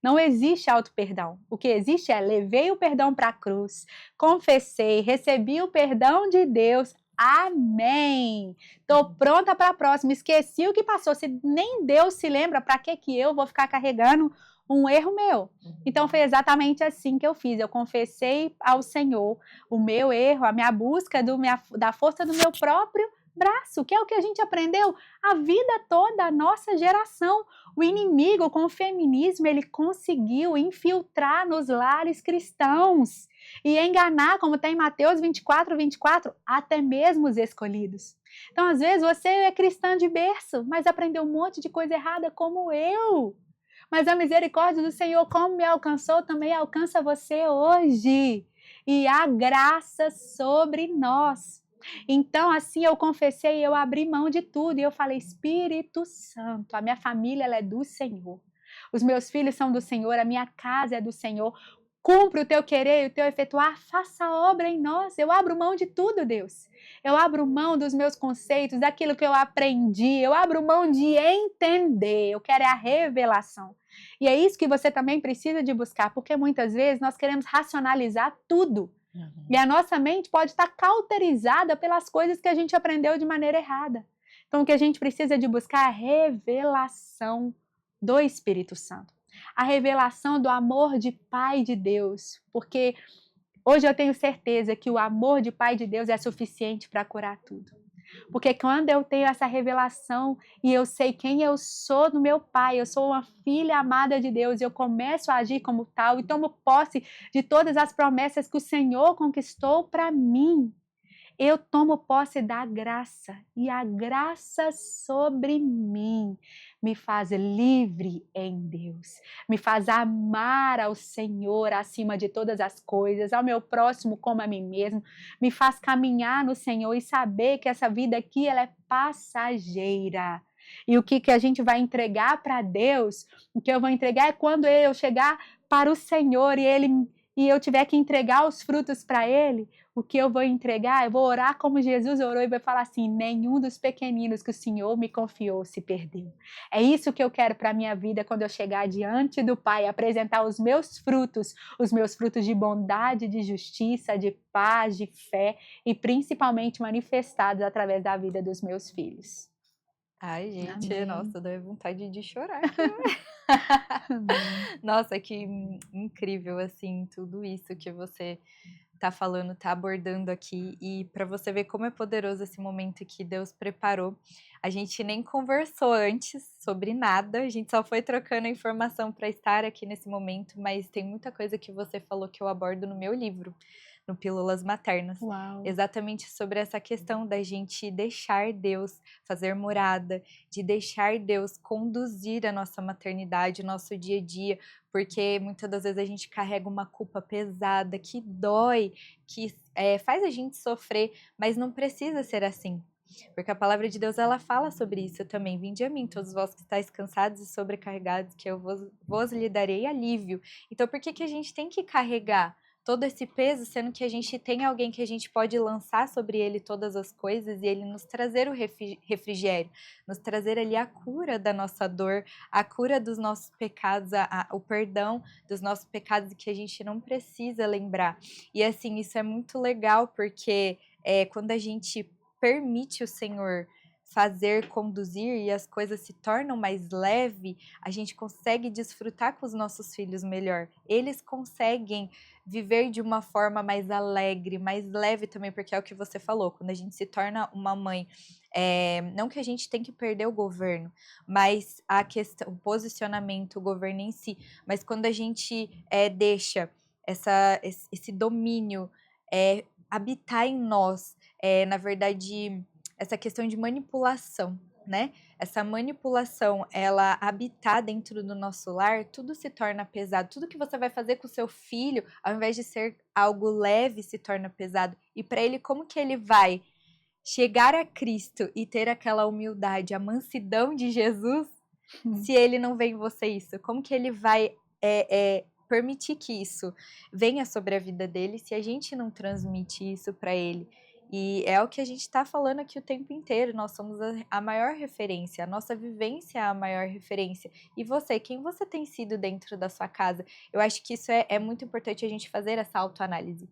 Não existe auto-perdão. O que existe é, levei o perdão para a cruz, confessei, recebi o perdão de Deus. Amém! Tô pronta para a próxima. Esqueci o que passou. Se nem Deus se lembra, para que eu vou ficar carregando um erro meu? Então foi exatamente assim que eu fiz. Eu confessei ao Senhor o meu erro, a minha busca da força do meu próprio braço, que é o que a gente aprendeu a vida toda, a nossa geração. O inimigo, com o feminismo, ele conseguiu infiltrar nos lares cristãos e enganar, como tem em Mateus 24, até mesmo os escolhidos. Então, às vezes, você é cristã de berço, mas aprendeu um monte de coisa errada como eu. Mas a misericórdia do Senhor, como me alcançou, também alcança você hoje. E há graça sobre nós. Então, assim eu confessei, eu abri mão de tudo e eu falei: Espírito Santo, a minha família ela é do Senhor. Os meus filhos são do Senhor, a minha casa é do Senhor. Cumpre o teu querer e o teu efetuar, faça a obra em nós. Eu abro mão de tudo, Deus. Eu abro mão dos meus conceitos, daquilo que eu aprendi. Eu abro mão de entender. Eu quero a revelação. E é isso que você também precisa de buscar, porque muitas vezes nós queremos racionalizar tudo. E a nossa mente pode estar cauterizada pelas coisas que a gente aprendeu de maneira errada. Então, o que a gente precisa de buscar é a revelação do Espírito Santo. A revelação do amor de Pai de Deus. Porque hoje eu tenho certeza que o amor de Pai de Deus é suficiente para curar tudo. Porque quando eu tenho essa revelação e eu sei quem eu sou do meu Pai, eu sou uma filha amada de Deus, eu começo a agir como tal e tomo posse de todas as promessas que o Senhor conquistou para mim. Eu tomo posse da graça e a graça sobre mim me faz livre em Deus, me faz amar ao Senhor acima de todas as coisas, ao meu próximo como a mim mesmo, me faz caminhar no Senhor e saber que essa vida aqui ela é passageira. E o que a gente vai entregar para Deus, o que eu vou entregar é quando eu chegar para o Senhor e eu tiver que entregar os frutos para Ele. O que eu vou entregar, eu vou orar como Jesus orou e vai falar assim: nenhum dos pequeninos que o Senhor me confiou se perdeu. É isso que eu quero para a minha vida quando eu chegar diante do Pai, apresentar os meus frutos de bondade, de justiça, de paz, de fé e principalmente manifestados através da vida dos meus filhos. Ai, gente, Amém. nossa, deu vontade de chorar. Nossa, que incrível, assim, tudo isso que você tá falando, tá abordando aqui, e para você ver como é poderoso esse momento que Deus preparou. A gente nem conversou antes sobre nada, a gente só foi trocando informação para estar aqui nesse momento, mas tem muita coisa que você falou que eu abordo no meu livro, no Pílulas Maternas. Uau. Exatamente sobre essa questão da gente deixar Deus fazer morada, de deixar Deus conduzir a nossa maternidade, o nosso dia a dia, porque muitas das vezes a gente carrega uma culpa pesada, que dói, que faz a gente sofrer, mas não precisa ser assim. Porque a palavra de Deus, ela fala sobre isso também. Vinde a mim, todos vós que estáis cansados e sobrecarregados, que eu vos lhe darei alívio. Então, por que a gente tem que carregar todo esse peso, sendo que a gente tem alguém que a gente pode lançar sobre ele todas as coisas e ele nos trazer o refrigério, nos trazer ali a cura da nossa dor, a cura dos nossos pecados, o perdão dos nossos pecados que a gente não precisa lembrar. E assim, isso é muito legal porque quando a gente permite o Senhor fazer, conduzir e as coisas se tornam mais leve, a gente consegue desfrutar com os nossos filhos melhor. Eles conseguem viver de uma forma mais alegre, mais leve também, porque é o que você falou, quando a gente se torna uma mãe, não que a gente tem que perder o governo, mas a questão, o posicionamento, o governo em si, mas quando a gente deixa esse domínio habitar em nós, na verdade, essa questão de manipulação, né? Essa manipulação, ela habitar dentro do nosso lar, tudo se torna pesado. Tudo que você vai fazer com o seu filho, ao invés de ser algo leve, se torna pesado. E para ele, como que ele vai chegar a Cristo e ter aquela humildade, a mansidão de Jesus, se ele não vê em você isso? Como que ele vai permitir que isso venha sobre a vida dele se a gente não transmite isso para ele? E é o que a gente está falando aqui o tempo inteiro, nós somos a maior referência, a nossa vivência é a maior referência. E você, quem você tem sido dentro da sua casa? Eu acho que isso é muito importante a gente fazer essa autoanálise.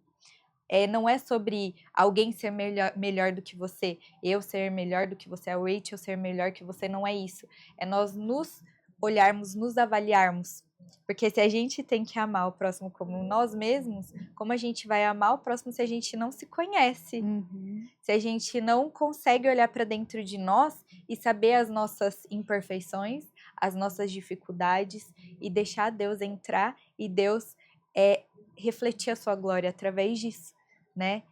Não é sobre alguém ser melhor do que você, eu ser melhor do que você, a Rachel ser melhor que você, não é isso. É nós nos olharmos, nos avaliarmos. Porque se a gente tem que amar o próximo como nós mesmos, como a gente vai amar o próximo se a gente não se conhece? Se a gente não consegue olhar para dentro de nós e saber as nossas imperfeições, as nossas dificuldades e deixar Deus entrar e Deus refletir a sua glória através disso, né?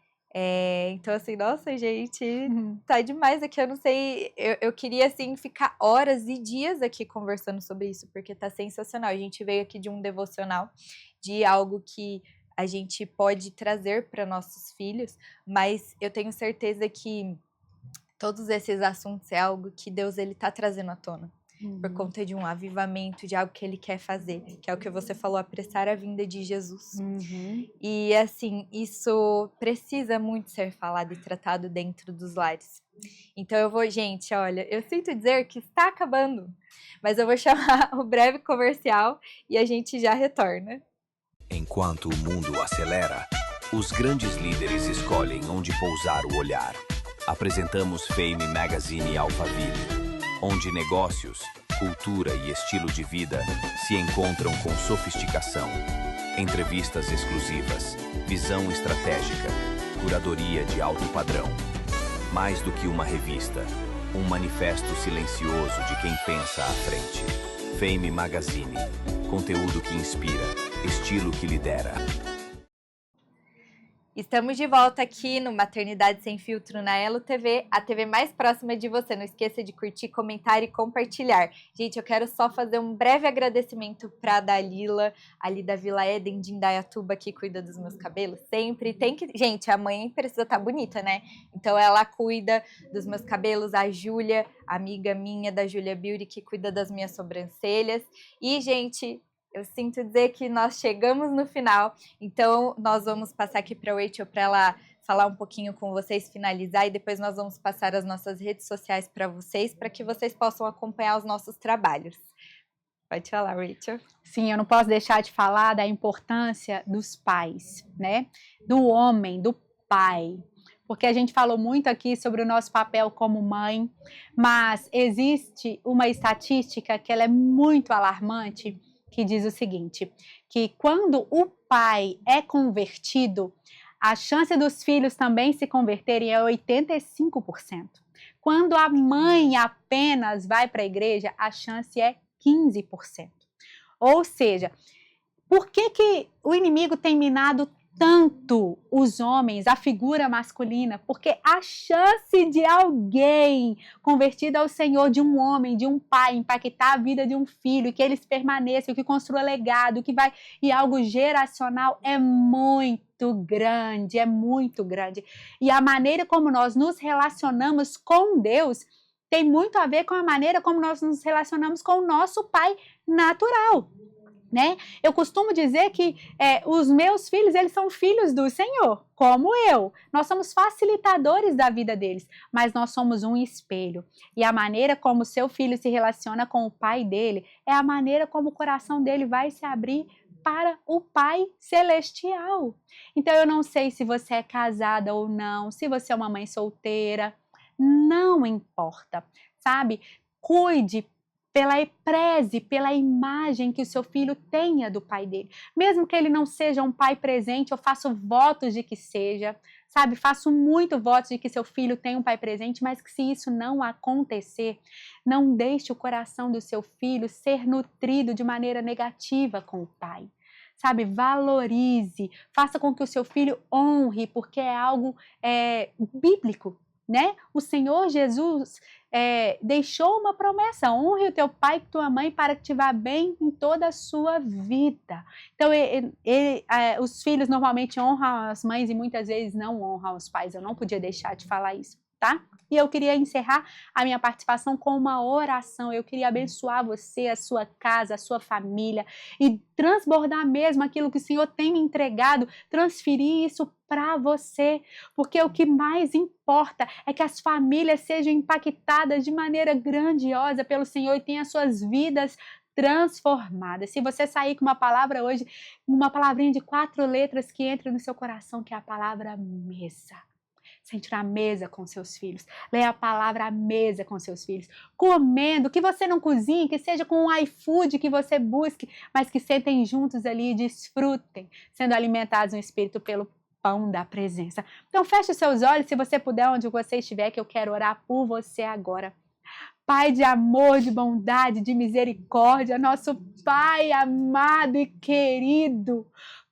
Então, assim, nossa, gente, tá demais aqui. Eu não sei, eu queria, assim, ficar horas e dias aqui conversando sobre isso, porque tá sensacional. A gente veio aqui de um devocional, de algo que a gente pode trazer para nossos filhos, mas eu tenho certeza que todos esses assuntos é algo que Deus, ele tá trazendo à tona. Por conta de um avivamento, de algo que ele quer fazer, que é o que você falou, apressar a vinda de Jesus. E assim, isso precisa muito ser falado e tratado dentro dos lares. Então eu vou, gente, olha, eu sinto dizer que está acabando, mas eu vou chamar o breve comercial e a gente já retorna. Enquanto o mundo acelera, os grandes líderes escolhem onde pousar o olhar. Apresentamos Fame Magazine Alphaville, onde negócios, cultura e estilo de vida se encontram com sofisticação. Entrevistas exclusivas, visão estratégica, curadoria de alto padrão. Mais do que uma revista, um manifesto silencioso de quem pensa à frente. Fame Magazine, conteúdo que inspira, estilo que lidera. Estamos de volta aqui no Maternidade Sem Filtro na Elo TV, a TV mais próxima de você. Não esqueça de curtir, comentar e compartilhar. Gente, eu quero só fazer um breve agradecimento para a Dalila, ali da Vila Éden de Indaiatuba, que cuida dos meus cabelos sempre. Tem que, gente, a mãe precisa estar bonita, né? Então ela cuida dos meus cabelos, a Júlia, amiga minha da Júlia Beauty, que cuida das minhas sobrancelhas. E, gente, eu sinto dizer que nós chegamos no final, então nós vamos passar aqui para a Rachel para ela falar um pouquinho com vocês, finalizar, e depois nós vamos passar as nossas redes sociais para vocês, para que vocês possam acompanhar os nossos trabalhos. Pode falar, Rachel. Sim, eu não posso deixar de falar da importância dos pais, né? Do homem, do pai. Porque a gente falou muito aqui sobre o nosso papel como mãe, mas existe uma estatística que ela é muito alarmante, que diz o seguinte, que quando o pai é convertido, a chance dos filhos também se converterem é 85%. Quando a mãe apenas vai para a igreja, a chance é 15%. Ou seja, por que o inimigo tem minado tanto os homens, a figura masculina? Porque a chance de alguém convertido ao Senhor, de um homem, de um pai, impactar a vida de um filho, que eles permaneçam, que construa legado, que vai e algo geracional é muito grande, é muito grande. E a maneira como nós nos relacionamos com Deus tem muito a ver com a maneira como nós nos relacionamos com o nosso pai natural. Né? Eu costumo dizer que os meus filhos, eles são filhos do Senhor, como eu. Nós somos facilitadores da vida deles, mas nós somos um espelho. E a maneira como o seu filho se relaciona com o pai dele é a maneira como o coração dele vai se abrir para o Pai Celestial. Então eu não sei se você é casada ou não, se você é uma mãe solteira, não importa, sabe? Cuide, preze pela imagem que o seu filho tenha do pai dele. Mesmo que ele não seja um pai presente, eu faço votos de que seja, sabe? Faço muito votos de que seu filho tenha um pai presente, mas que se isso não acontecer, não deixe o coração do seu filho ser nutrido de maneira negativa com o pai. Sabe, valorize, faça com que o seu filho honre, porque é algo bíblico, né? O Senhor Jesus deixou uma promessa: honre o teu pai e tua mãe para que te vá bem em toda a sua vida. Então, os filhos normalmente honram as mães e muitas vezes não honram os pais. Eu não podia deixar de falar isso, tá? E eu queria encerrar a minha participação com uma oração. Eu queria abençoar você, a sua casa, a sua família e transbordar mesmo aquilo que o Senhor tem me entregado, transferir isso para você, porque o que mais importa é que as famílias sejam impactadas de maneira grandiosa pelo Senhor e tenham as suas vidas transformadas. Se você sair com uma palavra hoje, uma palavrinha de 4 letras que entre no seu coração, que é a palavra mesa. Sente na mesa com seus filhos. Leia a palavra à mesa com seus filhos. Comendo, que você não cozinhe, que seja com um iFood que você busque, mas que sentem juntos ali e desfrutem, sendo alimentados no Espírito pelo pão da presença. Então feche os seus olhos, se você puder, onde você estiver, que eu quero orar por você agora. Pai de amor, de bondade, de misericórdia, nosso Pai amado e querido,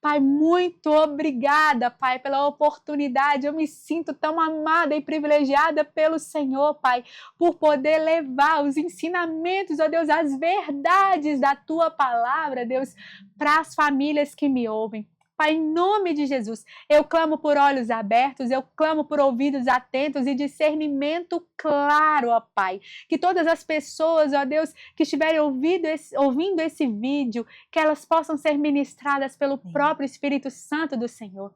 Pai, muito obrigada, Pai, pela oportunidade. Eu me sinto tão amada e privilegiada pelo Senhor, Pai, por poder levar os ensinamentos, ó Deus, as verdades da Tua palavra, Deus, para as famílias que me ouvem. Pai, em nome de Jesus, eu clamo por olhos abertos, eu clamo por ouvidos atentos e discernimento claro, ó Pai. Que todas as pessoas, ó Deus, que estiverem ouvindo esse vídeo, que elas possam ser ministradas pelo próprio Espírito Santo do Senhor.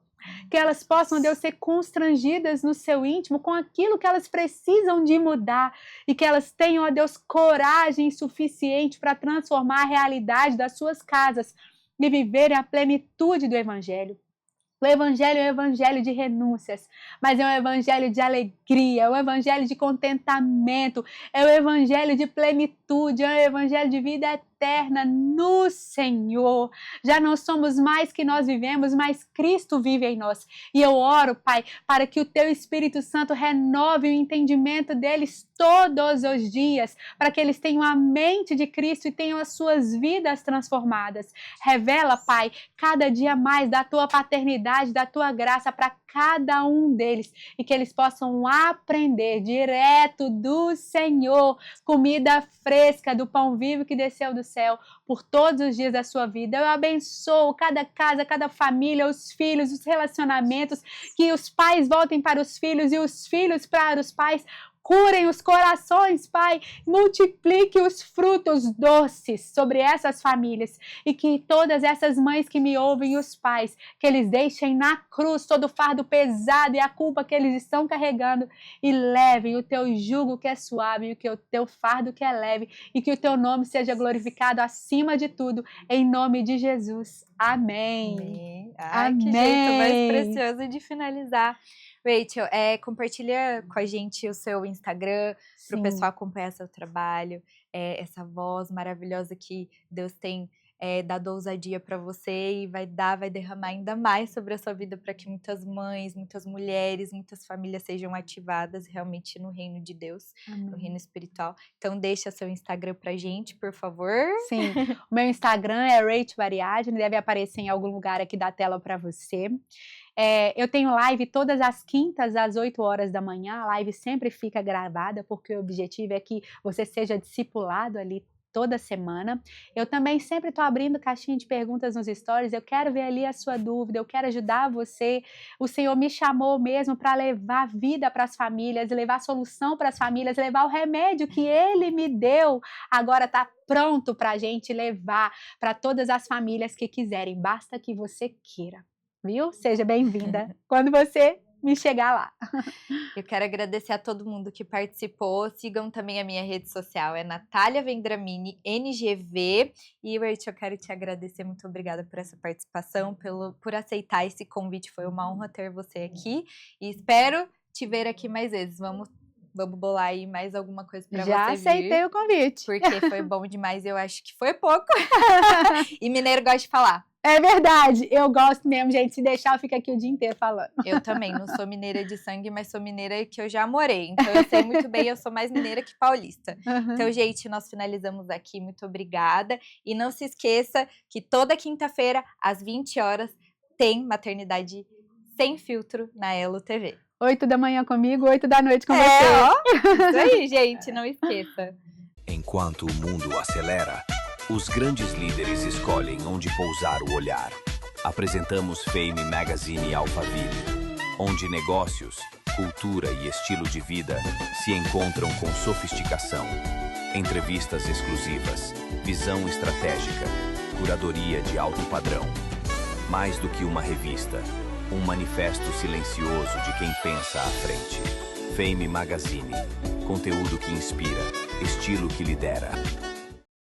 Que elas possam, Deus, ser constrangidas no seu íntimo com aquilo que elas precisam de mudar e que elas tenham, ó Deus, coragem suficiente para transformar a realidade das suas casas e viverem a plenitude do Evangelho. O Evangelho é um evangelho de renúncias, mas é um evangelho de alegria, é um evangelho de contentamento, é um evangelho de plenitude, é um evangelho de vida eterna no Senhor. Já não somos mais que nós vivemos, mas Cristo vive em nós. E eu oro, Pai, para que o Teu Espírito Santo renove o entendimento deles todos os dias, para que eles tenham a mente de Cristo e tenham as suas vidas transformadas. Revela, Pai, cada dia mais da Tua paternidade, da Tua graça para cada um deles e que eles possam aprender direto do Senhor, comida fresca do pão vivo que desceu do céu por todos os dias da sua vida. Eu abençoo cada casa, cada família, os filhos, os relacionamentos, que os pais voltem para os filhos e os filhos para os pais. Curem os corações, Pai, multiplique os frutos doces sobre essas famílias e que todas essas mães que me ouvem e os pais, que eles deixem na cruz todo o fardo pesado e a culpa que eles estão carregando e levem o Teu jugo que é suave e o Teu fardo que é leve e que o Teu nome seja glorificado acima de tudo, em nome de Jesus. Amém. Amém. Ai, Amém. Que jeito mais precioso de finalizar. Rachel, compartilha com a gente o seu Instagram para o pessoal acompanhar seu trabalho, essa voz maravilhosa que Deus tem dado ousadia para você e vai derramar ainda mais sobre a sua vida para que muitas mães, muitas mulheres, muitas famílias sejam ativadas realmente no reino de Deus, no reino espiritual. Então deixa seu Instagram pra gente, por favor. Sim, o meu Instagram é Rachel Ariadne, deve aparecer em algum lugar aqui da tela para você. Eu tenho live todas as quintas às 8 horas da manhã, a live sempre fica gravada porque o objetivo é que você seja discipulado ali toda semana. Eu também sempre estou abrindo caixinha de perguntas nos stories, eu quero ver ali a sua dúvida, eu quero ajudar você. O Senhor me chamou mesmo para levar vida para as famílias, levar solução para as famílias, levar o remédio que Ele me deu, agora está pronto para a gente levar para todas as famílias que quiserem, basta que você queira. Viu? Seja bem-vinda quando você me chegar lá. Eu quero agradecer a todo mundo que participou. Sigam também a minha rede social, é Natália Vendramini, NGV. E, Rachel, eu quero te agradecer. Muito obrigada por essa participação, por aceitar esse convite. Foi uma honra ter você aqui. E espero te ver aqui mais vezes. Vamos bolar aí mais alguma coisa para você vir. Já aceitei o convite. Porque foi bom demais, eu acho que foi pouco. E mineiro gosta de falar. É verdade, eu gosto mesmo, gente. Se deixar, eu fico aqui o dia inteiro falando. Eu também, não sou mineira de sangue, mas sou mineira que eu já morei. Então eu sei muito bem, eu sou mais mineira que paulista. Então, gente, nós finalizamos aqui. Muito obrigada. E não se esqueça que toda quinta-feira, às 20 horas, tem Maternidade Sem Filtro na Elo TV. 8 da manhã comigo, 8 da noite com você. Ó, isso aí, gente, não esqueça. Enquanto o mundo acelera, os grandes líderes escolhem onde pousar o olhar. Apresentamos Fame Magazine Alphaville, onde negócios, cultura e estilo de vida se encontram com sofisticação. Entrevistas exclusivas, visão estratégica, curadoria de alto padrão. Mais do que uma revista, um manifesto silencioso de quem pensa à frente. Fame Magazine, conteúdo que inspira, estilo que lidera.